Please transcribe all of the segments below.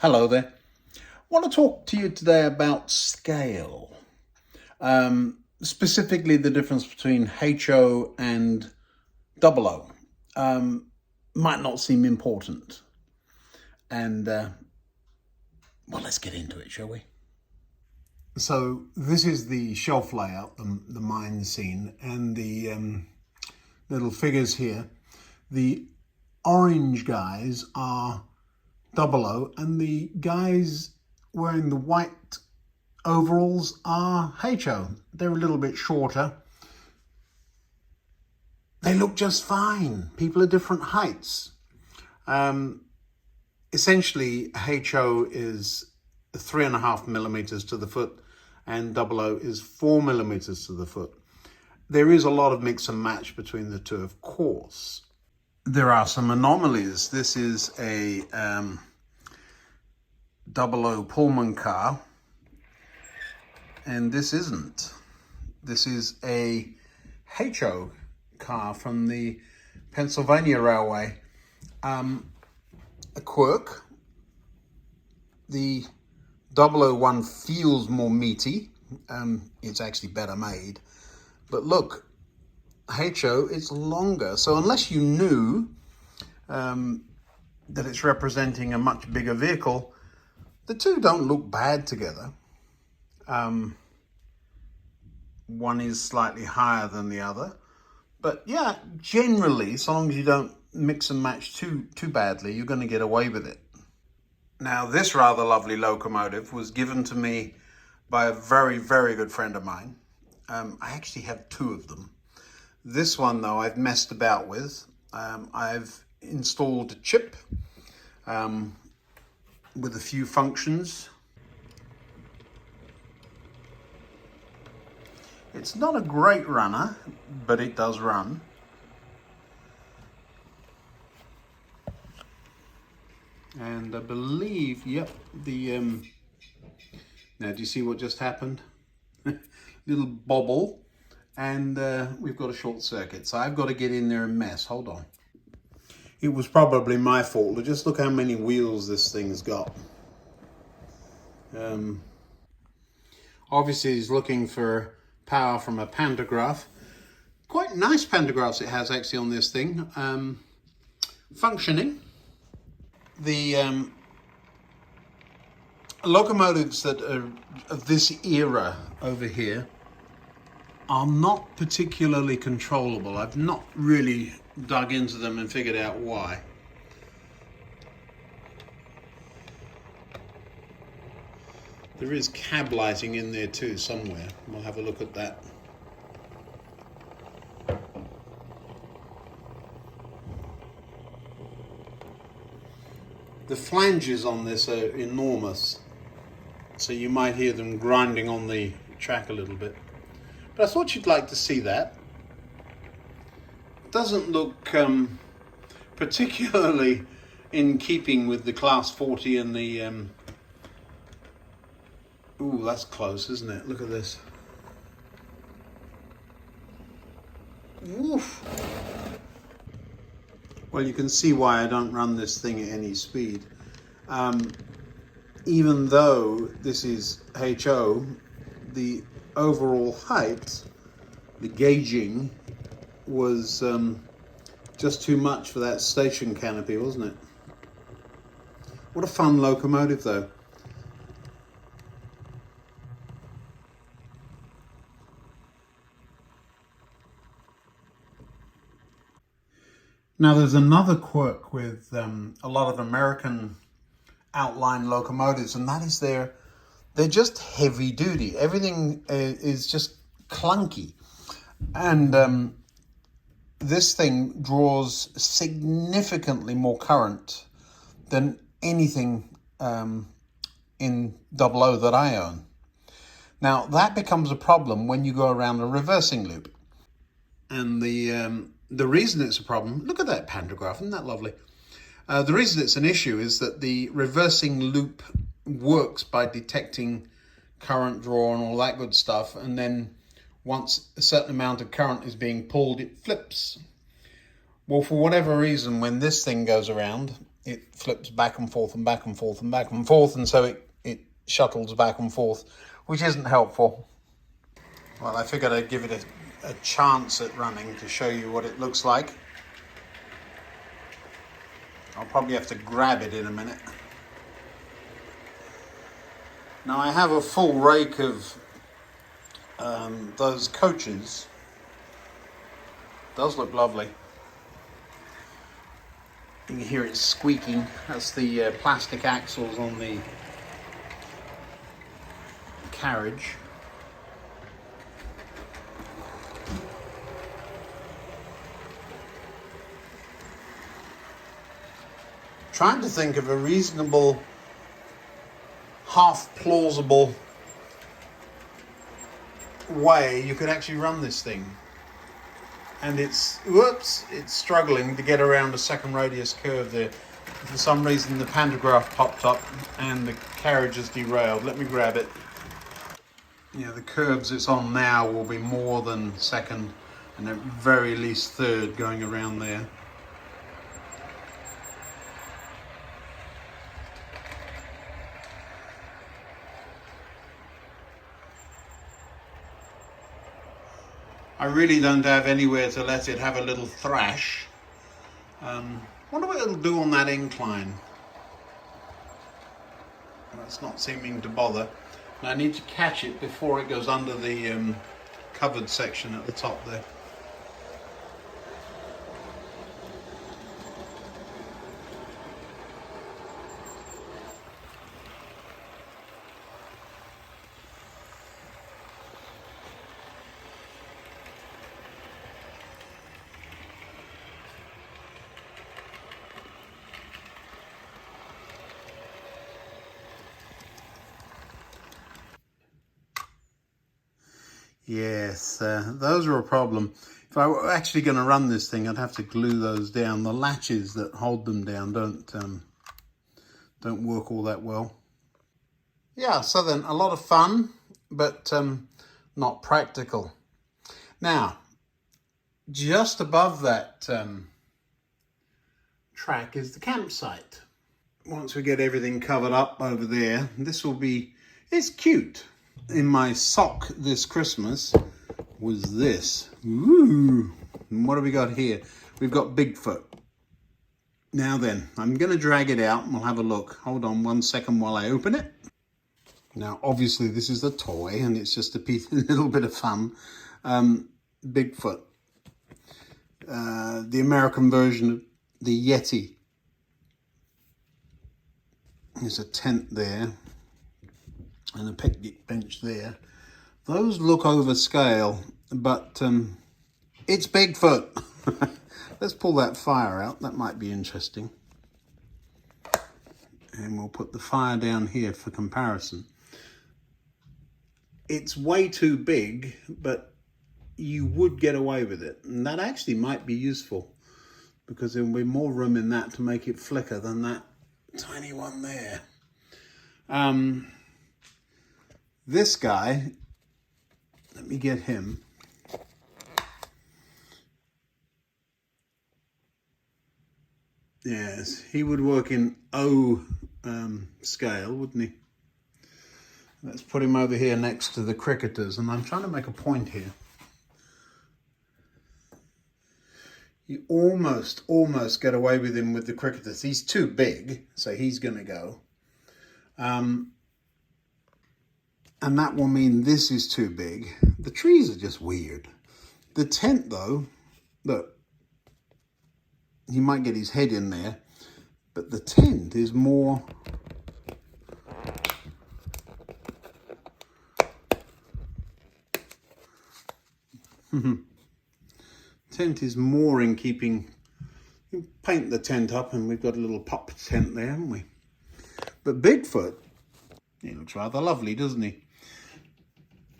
Hello there. I want to talk to you today about scale. Specifically the difference between HO and double O. Might not seem important. And, well, let's get into it, shall we? So this is the shelf layout, the mine scene, and the little figures here. The orange guys are double O, and the guys wearing the white overalls are HO. They're a little bit shorter. They look just fine. People are different heights. Essentially, HO is 3.5 millimeters to the foot, and double O is 4 millimeters to the foot. There is a lot of mix and match between the two, of course. There are some anomalies. This is a double O Pullman car, and this isn't. This is a HO car from the Pennsylvania Railway. A quirk. The 001 feels more meaty. It's actually better made. But look, HO, it's longer. So unless you knew that it's representing a much bigger vehicle, the two don't look bad together. One is slightly higher than the other. But yeah, generally, so long as you don't mix and match too badly, you're going to get away with it. Now, this rather lovely locomotive was given to me by a very, very good friend of mine. I actually have two of them. This one, though, I've messed about with. I've installed a chip with a few functions. It's not a great runner, but it does run. And I believe, yep, now do you see what just happened? Little bobble. And we've got a short circuit, so I've got to get in there and mess. Hold on. It was probably my fault. Just look how many wheels this thing's got. Obviously, he's looking for power from a pantograph. Quite nice pantographs it has actually on this thing. Functioning. The locomotives that are of this era over here are not particularly controllable. I've not really dug into them and figured out why. There is cab lighting in there too somewhere. We'll have a look at that. The flanges on this are enormous, so you might hear them grinding on the track a little bit. But I thought you'd like to see that. Doesn't look particularly in keeping with the Class 40 and the... Ooh, that's close, isn't it? Look at this. Woof. Well, you can see why I don't run this thing at any speed. Even though this is HO, the overall height, the gauging, was just too much for that station canopy, wasn't it? What a fun locomotive, though. Now, there's another quirk with a lot of American outline locomotives, and that is they're just heavy duty. Everything is just clunky. And this thing draws significantly more current than anything in double O that I own. Now, that becomes a problem when you go around a reversing loop. And the reason it's a problem, look at that pantograph, isn't that lovely? The reason it's an issue is that the reversing loop works by detecting current draw and all that good stuff, and then once a certain amount of current is being pulled, it flips. Well, for whatever reason, when this thing goes around, it flips back and forth and back and forth and back and forth, and so it shuttles back and forth, which isn't helpful. Well, I figured I'd give it a chance at running to show you what it looks like. I'll probably have to grab it in a minute. Now I have a full rake of those coaches. Does look lovely. You can hear it squeaking. That's the plastic axles on the carriage. Trying to think of a reasonable, half plausible way you could actually run this thing. And it's struggling to get around a second radius curve there. For some reason the pantograph popped up and the carriage is derailed. Let me grab it. Yeah, the curves it's on now will be more than second and at very least third going around there. I really don't have anywhere to let it have a little thrash. Wonder what it'll do on that incline. That's not seeming to bother. And I need to catch it before it goes under the covered section at the top there. Yes, those are a problem. If I were actually going to run this thing, I'd have to glue those down. The latches that hold them down don't work all that well. Yeah, so then a lot of fun, but not practical. Now, just above that track is the campsite. Once we get everything covered up over there, this will be, it's cute. In my sock this Christmas was this. Ooh. And what have we got here? We've got Bigfoot. Now then, I'm going to drag it out and we'll have a look. Hold on 1 second while I open it. Now, obviously, this is a toy and it's just a little bit of fun. Bigfoot. The American version of the Yeti. There's a tent there. And a picnic bench there. Those look over scale, but it's Bigfoot. Let's pull that fire out. That might be interesting. And we'll put the fire down here for comparison. It's way too big, but you would get away with it. And that actually might be useful because there will be more room in that to make it flicker than that tiny one there. This guy, let me get him. Yes, he would work in O scale, wouldn't he? Let's put him over here next to the cricketers, and I'm trying to make a point here. You almost get away with him with the cricketers. He's too big, so he's going to go. And that will mean this is too big. The trees are just weird. The tent, though, look, he might get his head in there, but the tent is more... tent is more in keeping... You paint the tent up and we've got a little pop tent there, haven't we? But Bigfoot, he looks rather lovely, doesn't he?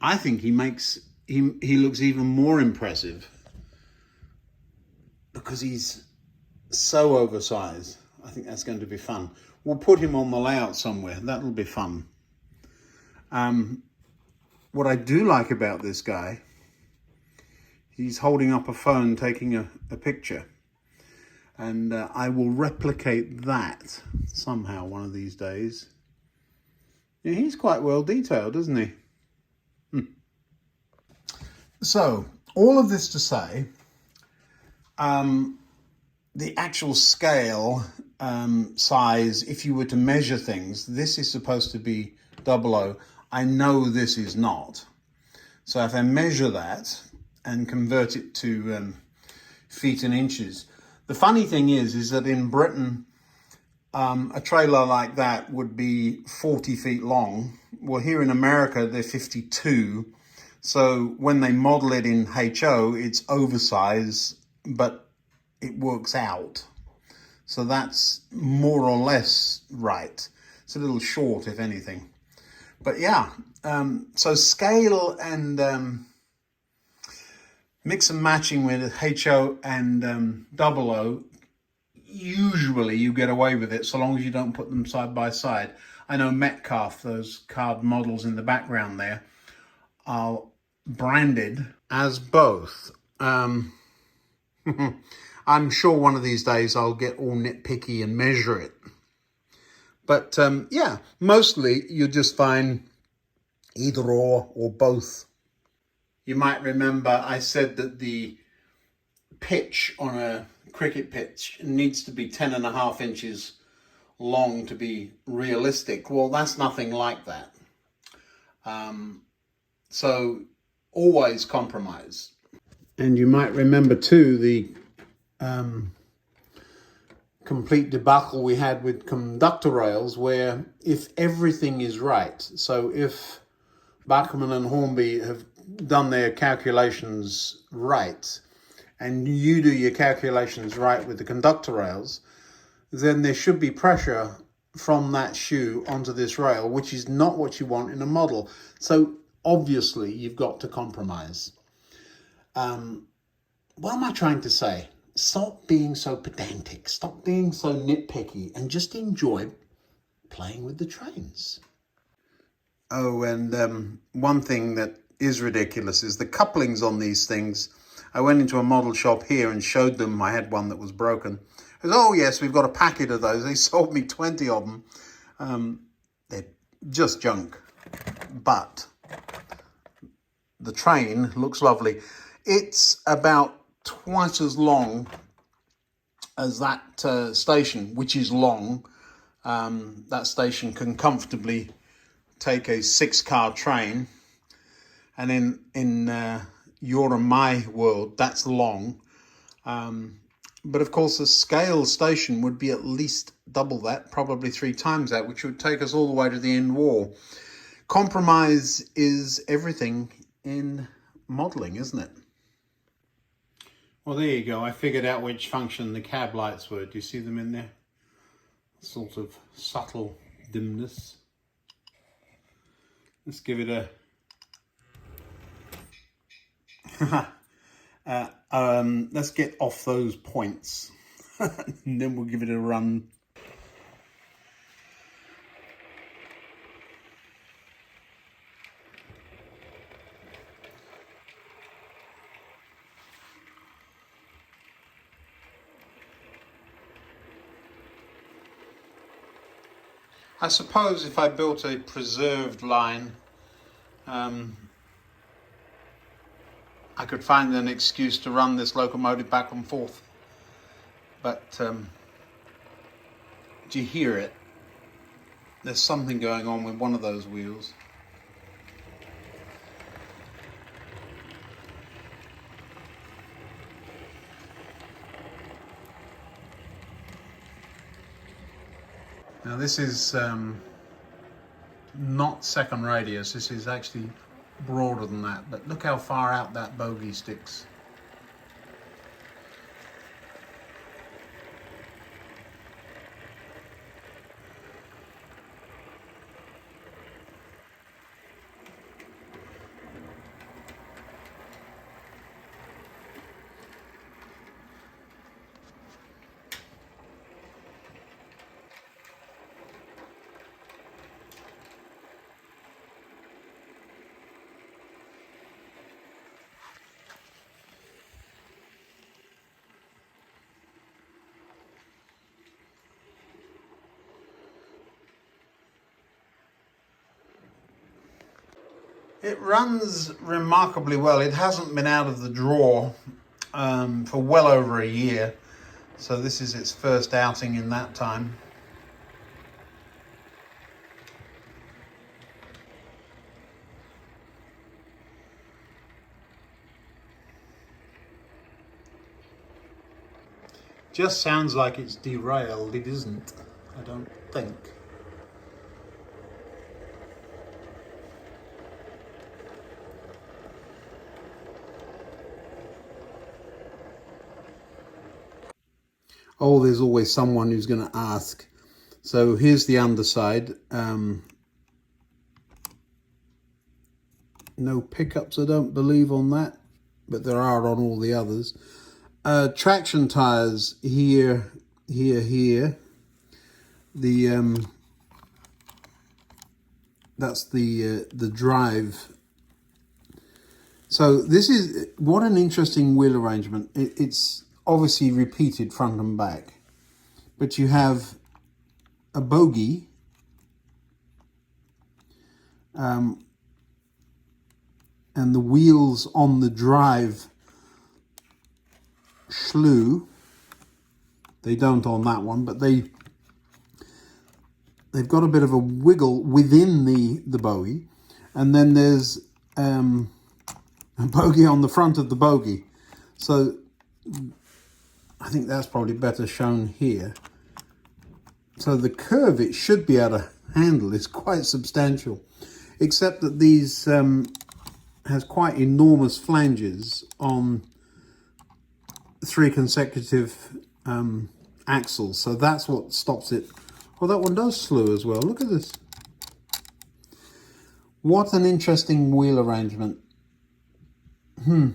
I think he looks even more impressive because he's so oversized. I think that's going to be fun. We'll put him on the layout somewhere. That'll be fun. What I do like about this guy, he's holding up a phone taking a picture. And I will replicate that somehow one of these days. Yeah, he's quite well detailed, isn't he? So, all of this to say, the actual scale size, if you were to measure things, this is supposed to be 00. I know this is not. So if I measure that and convert it to feet and inches, the funny thing is that in Britain, a trailer like that would be 40 feet long. Well, here in America, they're 52. So when they model it in HO, it's oversized, but it works out. So that's more or less right. It's a little short, if anything. But yeah, so scale and mix and matching with HO and 00, usually you get away with it so long as you don't put them side by side. I know Metcalf, those card models in the background there, are branded as both. I'm sure one of these days I'll get all nitpicky and measure it. But yeah, mostly you just find either or both. You might remember I said that the pitch on a cricket pitch needs to be 10.5 inches long to be realistic. Well, that's nothing like that. So always compromise. And you might remember too the complete debacle we had with conductor rails, where if everything is right, so if Bachmann and Hornby have done their calculations right, and you do your calculations right with the conductor rails, then there should be pressure from that shoe onto this rail, which is not what you want in a model. So obviously you've got to compromise. What am I trying to say? Stop being so pedantic, stop being so nitpicky, and just enjoy playing with the trains. Oh, and one thing that is ridiculous is the couplings on these things. I went into a model shop here and showed them. I had one that was broken. I said, oh yes, we've got a packet of those. They sold me 20 of them. They're just junk. But the train looks lovely. It's about twice as long as that station, which is long. That station can comfortably take a 6-car train. And in your and my world, that's long. But of course, the scale station would be at least double that, probably 3 times that, which would take us all the way to the end wall. Compromise is everything in modelling, isn't it? Well, there you go. I figured out which function the cab lights were. Do you see them in there? Sort of subtle dimness. Let's give it a... let's get off those points and then we'll give it a run. I suppose if I built a preserved line, I could find an excuse to run this locomotive back and forth. But do you hear it? There's something going on with one of those wheels. Now this is not second radius, this is actually broader than that, but look how far out that bogie sticks. It runs remarkably well. It hasn't been out of the drawer for well over a year. So this is its first outing in that time. Just sounds like it's derailed. It isn't, I don't think. Oh, there's always someone who's going to ask. So here's the underside. No pickups, I don't believe, on that, but there are on all the others. Traction tires here, here. That's the drive. So this is, what an interesting wheel arrangement. It's obviously repeated front and back, but you have a bogie, and the wheels on the drive slew. They don't on that one, but they've got a bit of a wiggle within the bogie, and then there's a bogie on the front of the bogie. So I think that's probably better shown here. So the curve it should be able to handle is quite substantial, except that these has quite enormous flanges on 3 consecutive axles. So that's what stops it. Well, that one does slew as well. Look at this. What an interesting wheel arrangement. Well,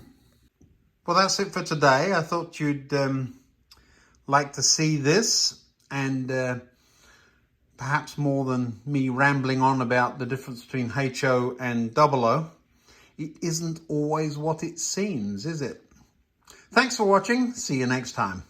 that's it for today. I thought you'd like to see this, and perhaps more than me rambling on about the difference between HO and 00. It isn't always what it seems, is it? Thanks for watching. See you next time.